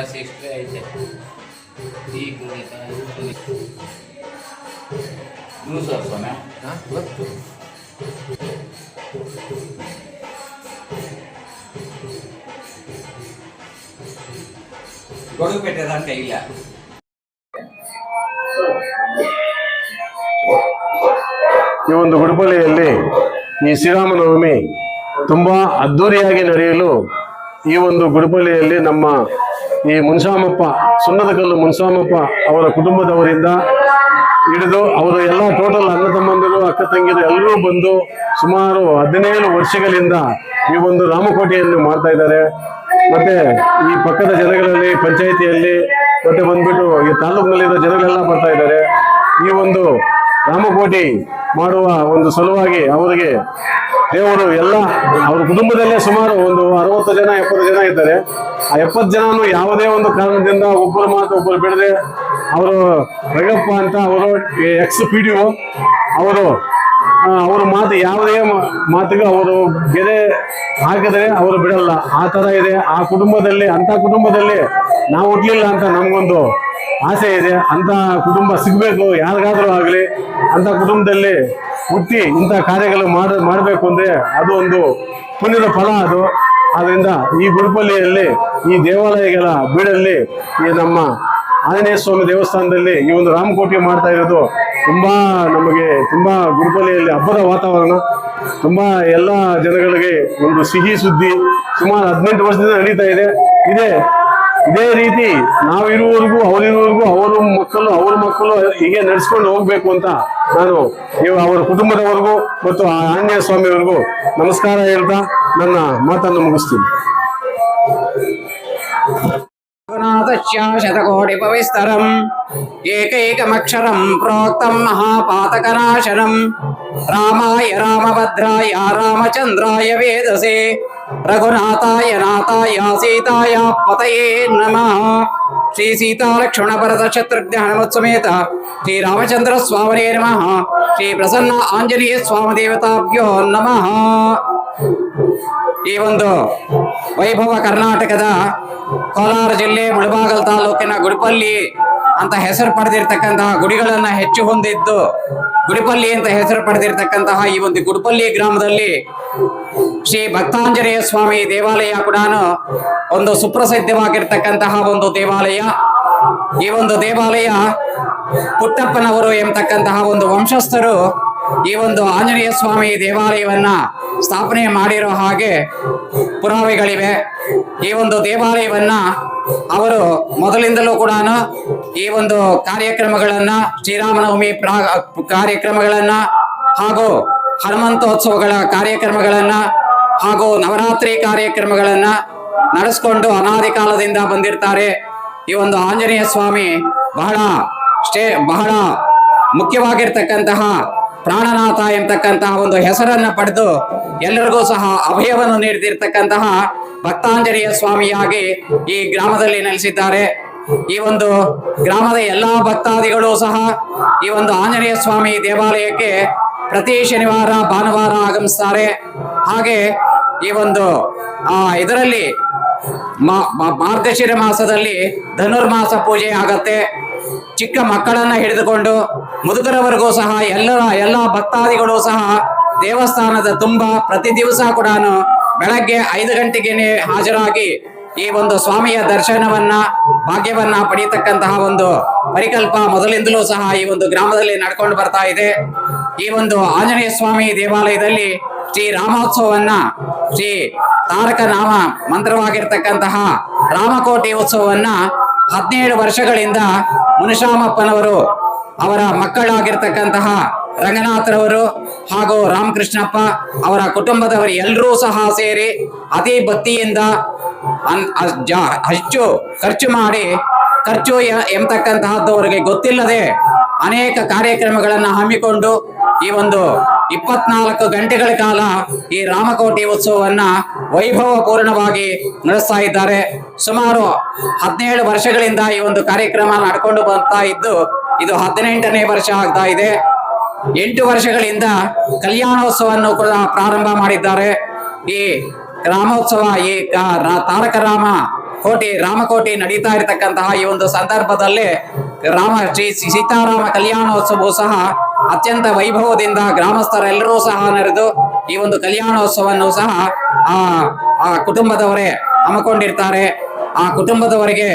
Glass extra ಐತೆ tea ಕುಡಿತಾ juice ಹಾಕ್ಸೋಣ ಗೊತ್ತು ಕೊಡುಪೇಟೆ ದಂಟ ಇಲ್ಲ. ಈ ಒಂದು ಗುಡುಪಳ್ಳಿಯಲ್ಲಿ ಈ ಶ್ರೀರಾಮನವಮಿ ತುಂಬ ಅದ್ಧೂರಿಯಾಗಿ ನಡೆಯಲು ಈ ಒಂದು ಗುಡುಪಳ್ಳಿಯಲ್ಲಿ ನಮ್ಮ ಈ ಮುನ್ಸಾಮಪ್ಪ ಸುಣ್ಣದಕಲ್ಲು ಮುನ್ಸಾಮಪ್ಪ ಅವರ ಕುಟುಂಬದವರಿಂದ ಹಿಡಿದು ಅವರು ಎಲ್ಲ ಟೋಟಲ್ ಅಣ್ಣ ತಮ್ಮಂದಿರು ಅಕ್ಕ ತಂಗಿರು ಎಲ್ಲರೂ ಬಂದು ಸುಮಾರು 17 ವರ್ಷಗಳಿಂದ ಈ ಒಂದು ರಾಮಕೋಟೆಯನ್ನು ಮಾಡ್ತಾ ಇದ್ದಾರೆ. ಮತ್ತೆ ಈ ಪಕ್ಕದ ಜನಗಳಲ್ಲಿ ಪಂಚಾಯಿತಿಯಲ್ಲಿ ಮತ್ತೆ ಬಂದ್ಬಿಟ್ಟು ಈ ತಾಲೂಕಿನಲ್ಲಿರೋ ಜನಗಳೆಲ್ಲ ಬರ್ತಾ ಇದ್ದಾರೆ. ಈ ಒಂದು ರಾಮಕೋಟೆ ಮಾಡುವ ಒಂದು ಸಲುವಾಗಿ ಅವರಿಗೆ ದೇವರು ಎಲ್ಲ ಅವ್ರ ಕುಟುಂಬದಲ್ಲೇ ಸುಮಾರು ಒಂದು 60 ಜನ 70 ಜನ ಇದ್ದಾರೆ. ಆ 70 ಜನನು ಯಾವುದೇ ಒಂದು ಕಾರಣದಿಂದ ಒಬ್ಬರು ಮಾತು ಒಬ್ಬರು ಬಿಡದೆ ಅವರು ರಂಗಪ್ಪ ಅಂತ ಅವರು ex-PDO ಅವರು ಮಾತು ಯಾವುದೇ ಮಾತಿಗೂ ಅವರು ಗೆರೆ ಹಾಕಿದ್ರೆ ಅವರು ಬಿಡಲ್ಲ. ಆ ತರ ಇದೆ ಆ ಕುಟುಂಬದಲ್ಲಿ. ಅಂತ ಕುಟುಂಬದಲ್ಲಿ ನಾವು ಹುಟ್ಲಿಲ್ಲ ಅಂತ ನಮ್ಗೊಂದು ಆಸೆ ಇದೆ. ಅಂತ ಕುಟುಂಬ ಸಿಗ್ಬೇಕು ಯಾರಿಗಾದ್ರೂ ಆಗ್ಲಿ. ಅಂತ ಕುಟುಂಬದಲ್ಲಿ ಹುಟ್ಟಿ ಇಂಥ ಕಾರ್ಯಗಳು ಮಾಡಬೇಕು ಅಂದ್ರೆ ಅದು ಒಂದು ಪುಣ್ಯದ ಫಲ ಅದು. ಆದ್ರಿಂದ ಈ ಗುಡುಪಳ್ಳಿಯಲ್ಲಿ ಈ ದೇವಾಲಯಗಳ ಬೀಡಲ್ಲಿ ಈ ನಮ್ಮ ಆಂಜನೇಯ ಸ್ವಾಮಿ ದೇವಸ್ಥಾನದಲ್ಲಿ ಈ ಒಂದು ರಾಮಕೋಟೆ ಮಾಡ್ತಾ ಇರೋದು ನಮಗೆ ತುಂಬಾ ಗುಡುಪಳ್ಳಿಯಲ್ಲಿ ಹಬ್ಬದ ವಾತಾವರಣ. ತುಂಬಾ ಎಲ್ಲ ಜನಗಳಿಗೆ ಒಂದು ಸಿಹಿ ಸುದ್ದಿ. ಸುಮಾರು 18 ವರ್ಷದಿಂದ ನಡೀತಾ ಇದೆ. ಇದೇ ರೀತಿ ನಾವಿರುವವರೆಗೂ ಅವರಿರುವವರೆಗೂ ಅವ್ರ ಮಕ್ಕಳು ಹೀಗೆ ನಡೆಸ್ಕೊಂಡು ಹೋಗ್ಬೇಕು ಅಂತ ನಾನು ಅವರ ಕುಟುಂಬದವರೆಗೂ ಮತ್ತು ಆಂಜನೇಯ ಸ್ವಾಮಿಯವರೆಗೂ ನಮಸ್ಕಾರ ಹೇಳ್ತಾ ನನ್ನ ಮಾತನ್ನು ಮುಗಿಸ್ತೀನಿ. ಶತಕೋಟಿ ಪವಿಸ್ತರಂ ಏಕೈಕಮಕ್ಷರಂ ಪ್ರೋಕ್ತಂ ಮಹಾಪಾತಕನಾಶನಂ ರಾಮಾಯ ರಾಮಭದ್ರಾಯ ರಾಮಚಂದ್ರಾಯ ವೇದಸೆ ರಘುನಾಥಾಯ ನಾಥಾಯ ಸೀತಾಯ ಪತಯೇ ನಮಃ. ಶ್ರೀ ಸೀತಾ ಲಕ್ಷ್ಮಣ ಭರತ ಶತ್ರುಘ್ನ ಹನುಮತ್ ಸಮೇತ ಶ್ರೀ ರಾಮಚಂದ್ರ ಸ್ವಾಮಿನೇ ನಮಃ. ಶ್ರೀ ಪ್ರಸನ್ನ ಆಂಜನೇಯ ಸ್ವಾಮಿ ದೇವತಾಭ್ಯೋ ನಮಃ. ಈ ಒಂದು ವೈಭವ ಕರ್ನಾಟಕದ ಕೋಲಾರ ಜಿಲ್ಲೆ ಮುಳಬಾಗಲ್ ತಾಲೂಕಿನ ಗುಡಿಪಲ್ಲಿ ಅಂತ ಹೆಸರು ಪಡೆದಿರ್ತಕ್ಕಂತಹ ಗುಡಿಗಳನ್ನ ಹೆಚ್ಚು ಹೊಂದಿದ್ದು ಗುಡಿಪಲ್ಲಿ ಅಂತ ಹೆಸರು ಪಡೆದಿರ್ತಕ್ಕಂತಹ ಈ ಒಂದು ಗುಡಿಪಲ್ಲಿ ಗ್ರಾಮದಲ್ಲಿ ಶ್ರೀ ಭಕ್ತಾಂಜನೇಯ ಸ್ವಾಮಿ ದೇವಾಲಯ ಕೂಡ ಒಂದು ಸುಪ್ರಸಿದ್ಧವಾಗಿರ್ತಕ್ಕಂತಹ ಒಂದು ದೇವಾಲಯ. ಈ ಒಂದು ದೇವಾಲಯ ಪುಟ್ಟಪ್ಪನವರು ಎಂಬತಕ್ಕಂತಹ ಒಂದು ವಂಶಸ್ಥರು ಈ ಒಂದು ಆಂಜನೇಯ ಸ್ವಾಮಿ ದೇವಾಲಯವನ್ನ ಸ್ಥಾಪನೆ ಮಾಡಿರೋ ಹಾಗೆ ಪುರಾವೆಗಳಿವೆ. ಈ ಒಂದು ದೇವಾಲಯವನ್ನ ಅವರು ಮೊದಲಿಂದಲೂ ಕೂಡ ಈ ಒಂದು ಕಾರ್ಯಕ್ರಮಗಳನ್ನ ಶ್ರೀರಾಮನವಮಿ ಕಾರ್ಯಕ್ರಮಗಳನ್ನ ಹಾಗೂ ಹನುಮಂತೋತ್ಸವಗಳ ಕಾರ್ಯಕ್ರಮಗಳನ್ನ ಹಾಗೂ ನವರಾತ್ರಿ ಕಾರ್ಯಕ್ರಮಗಳನ್ನ ನಡೆಸ್ಕೊಂಡು ಅನಾದಿ ಕಾಲದಿಂದ ಬಂದಿರ್ತಾರೆ. ಈ ಒಂದು ಆಂಜನೇಯ ಸ್ವಾಮಿ ಬಹಳ ಮುಖ್ಯವಾಗಿರ್ತಕ್ಕಂತಹ ಪ್ರಾಣನಾಥ ಎಂಬತಕ್ಕಂತಹ ಒಂದು ಹೆಸರನ್ನ ಪಡೆದು ಎಲ್ಲರಿಗೂ ಸಹ ಅಭಯವನ್ನು ನೀಡಿರ್ತಕ್ಕಂತಹ ಭಕ್ತಾಂಜನೇಯ ಸ್ವಾಮಿಯಾಗಿ ಈ ಗ್ರಾಮದಲ್ಲಿ ನೆಲೆಸಿದ್ದಾರೆ. ಈ ಒಂದು ಗ್ರಾಮದ ಎಲ್ಲಾ ಭಕ್ತಾದಿಗಳು ಸಹ ಈ ಒಂದು ಆಂಜನೇಯ ಸ್ವಾಮಿ ದೇವಾಲಯಕ್ಕೆ ಪ್ರತಿ ಶನಿವಾರ ಭಾನುವಾರ ಆಗಮಿಸ್ತಾರೆ. ಹಾಗೆ ಈ ಒಂದು ಇದರಲ್ಲಿ ಮಾರ್ಗಶಿರ ಮಾಸದಲ್ಲಿ ಧನುರ್ಮಾಸ ಪೂಜೆ ಆಗತ್ತೆ. ಚಿಕ್ಕ ಮಕ್ಕಳನ್ನ ಹಿಡಿದುಕೊಂಡು ಮುದುಕರವರೆಗೂ ಸಹ ಎಲ್ಲ ಭಕ್ತಾದಿಗಳು ಸಹ ದೇವಸ್ಥಾನದ ತುಂಬ ಪ್ರತಿ ದಿವಸ ಕೂಡ ಬೆಳಗ್ಗೆ 5 ಗಂಟೆಗೆ ಹಾಜರಾಗಿ ಈ ಒಂದು ಸ್ವಾಮಿಯ ದರ್ಶನವನ್ನ ಭಾಗ್ಯವನ್ನ ಪಡೆಯತಕ್ಕಂತಹ ಒಂದು ಪರಿಕಲ್ಪ ಮೊದಲಿಂದಲೂ ಸಹ ಈ ಒಂದು ಗ್ರಾಮದಲ್ಲಿ ನಡ್ಕೊಂಡು ಬರ್ತಾ ಇದೆ. ಈ ಒಂದು ಆಂಜನೇಯ ಸ್ವಾಮಿ ದೇವಾಲಯದಲ್ಲಿ ಶ್ರೀ ರಾಮೋತ್ಸವವನ್ನ ಶ್ರೀ ತಾರಕ ನಾಮ ಮಂತ್ರವಾಗಿರ್ತಕ್ಕಂತಹ ರಾಮಕೋಟೆ ಉತ್ಸವವನ್ನ 17 ವರ್ಷಗಳಿಂದ ಮುನಿಶಾಮಪ್ಪನವರು ಅವರ ಮಕ್ಕಳಾಗಿರ್ತಕ್ಕಂತಹ ರಂಗನಾಥರವರು ಹಾಗೂ ರಾಮಕೃಷ್ಣಪ್ಪ ಅವರ ಕುಟುಂಬದವರು ಎಲ್ಲರೂ ಸಹ ಸೇರಿ ಅತಿ ಭಕ್ತಿಯಿಂದ ಹೆಚ್ಚು ಖರ್ಚು ಮಾಡಿ ಎಂಬತಕ್ಕಂತಹದ್ದು ಅವರಿಗೆ ಗೊತ್ತಿಲ್ಲದೆ ಅನೇಕ ಕಾರ್ಯಕ್ರಮಗಳನ್ನು ಹಮ್ಮಿಕೊಂಡು ಈ ಒಂದು 24 ಗಂಟೆಗಳ ಕಾಲ ಈ ರಾಮಕೋಟೆ ಉತ್ಸವವನ್ನ ವೈಭವ ಪೂರ್ಣವಾಗಿ ನಡೆಸ್ತಾ ಇದ್ದಾರೆ. ಸುಮಾರು 17 ವರ್ಷಗಳಿಂದ ಈ ಒಂದು ಕಾರ್ಯಕ್ರಮ ನಡ್ಕೊಂಡು ಬರ್ತಾ ಇದ್ದು ಇದು 18ನೇ ವರ್ಷ ಆಗ್ತಾ ಇದೆ. 8 ವರ್ಷಗಳಿಂದ ಕಲ್ಯಾಣೋತ್ಸವವನ್ನು ಕೂಡ ಪ್ರಾರಂಭ ಮಾಡಿದ್ದಾರೆ. ಈ ರಾಮೋತ್ಸವ ಈ ತಾರಕ ರಾಮ ರಾಮಕೋಟಿ ನಡೀತಾ ಇರತಕ್ಕಂತಹ ಈ ಒಂದು ಸಂದರ್ಭದಲ್ಲಿ ಶ್ರೀ ಸೀತಾರಾಮ ಕಲ್ಯಾಣೋತ್ಸವವು ಸಹ ಅತ್ಯಂತ ವೈಭವದಿಂದ ಗ್ರಾಮಸ್ಥರೆಲ್ಲರೂ ಸಹ ನೆರೆದು ಈ ಒಂದು ಕಲ್ಯಾಣೋತ್ಸವವನ್ನು ಸಹ ಆ ಕುಟುಂಬದವರೇ ಹಮ್ಮಿಕೊಂಡಿರ್ತಾರೆ. ಆ ಕುಟುಂಬದವರಿಗೆ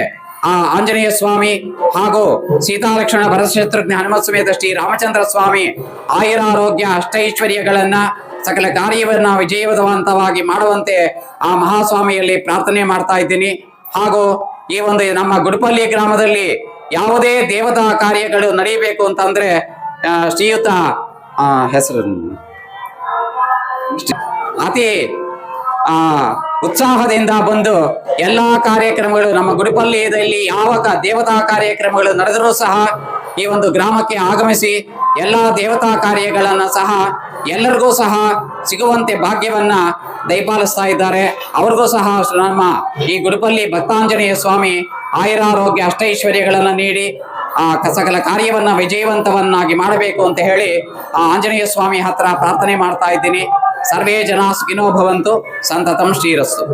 ಆಂಜನೇಯ ಸ್ವಾಮಿ ಹಾಗೂ ಸೀತಾಲಕ್ಷ್ಮಣ ಭರತಶತ್ರುಘ್ನ ಹನುಮತ್ ಸಮೇತ ಶ್ರೀ ರಾಮಚಂದ್ರ ಸ್ವಾಮಿ ಆಯುರಾರೋಗ್ಯ ಅಷ್ಟೈಶ್ವರ್ಯಗಳನ್ನ ಸಕಲ ಕಾರ್ಯವನ್ನ ವಿಜಯವಂತವಾಗಿ ಮಾಡುವಂತೆ ಆ ಮಹಾಸ್ವಾಮಿಯಲ್ಲಿ ಪ್ರಾರ್ಥನೆ ಮಾಡ್ತಾ ಇದ್ದೀನಿ. ಹಾಗೂ ಈ ಒಂದು ನಮ್ಮ ಗುಡುಪಲ್ಲಿ ಗ್ರಾಮದಲ್ಲಿ ಯಾವುದೇ ದೇವತಾ ಕಾರ್ಯಗಳು ನಡೆಯಬೇಕು ಅಂತಂದ್ರೆ ಶ್ರೀಯುತ ಹೆಸರು ಅತಿ ಉತ್ಸಾಹದಿಂದ ಬಂದು ಎಲ್ಲಾ ಕಾರ್ಯಕ್ರಮಗಳು ನಮ್ಮ ಗುಡಿಪಲ್ಲಿಯಲ್ಲಿ ಯಾವ ದೇವತಾ ಕಾರ್ಯಕ್ರಮಗಳು ನಡೆದರೂ ಸಹ ಈ ಒಂದು ಗ್ರಾಮಕ್ಕೆ ಆಗಮಿಸಿ ಎಲ್ಲಾ ದೇವತಾ ಕಾರ್ಯಗಳನ್ನ ಸಹ ಎಲ್ಲರಿಗೂ ಸಹ ಸಿಗುವಂತೆ ಭಾಗ್ಯವನ್ನ ದಯಪಾಲಿಸ್ತಾ ಇದ್ದಾರೆ. ಅವ್ರಿಗೂ ಸಹ ನಮ್ಮ ಈ ಗುಡಿಪಲ್ಲಿ ಭಕ್ತಾಂಜನೇಯ ಸ್ವಾಮಿ ಆಯುರಾರೋಗ್ಯ ಅಷ್ಟೈಶ್ವರ್ಯಗಳನ್ನ ನೀಡಿ ಸಕಲ ಕಾರ್ಯವನ್ನ ವಿಜಯವಂತವನ್ನಾಗಿ ಮಾಡಬೇಕು ಅಂತ ಹೇಳಿ ಆ ಆಂಜನೇಯ ಸ್ವಾಮಿ ಹತ್ರ ಪ್ರಾರ್ಥನೆ ಮಾಡ್ತಾ ಇದ್ದೀನಿ. ಸರ್ವೇ ಜನ ಸುಖಿನೋ ಭವಂತು, ಸಂತತಂ ಶ್ರೀರಸ್ತು.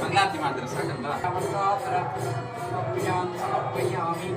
ಮಂಗಳಾರತಿ ಮಾಡಿದ್ರೆ ಸಾಕಲ್ಲ. ಸಮರ್ಪಯಾಮಿ.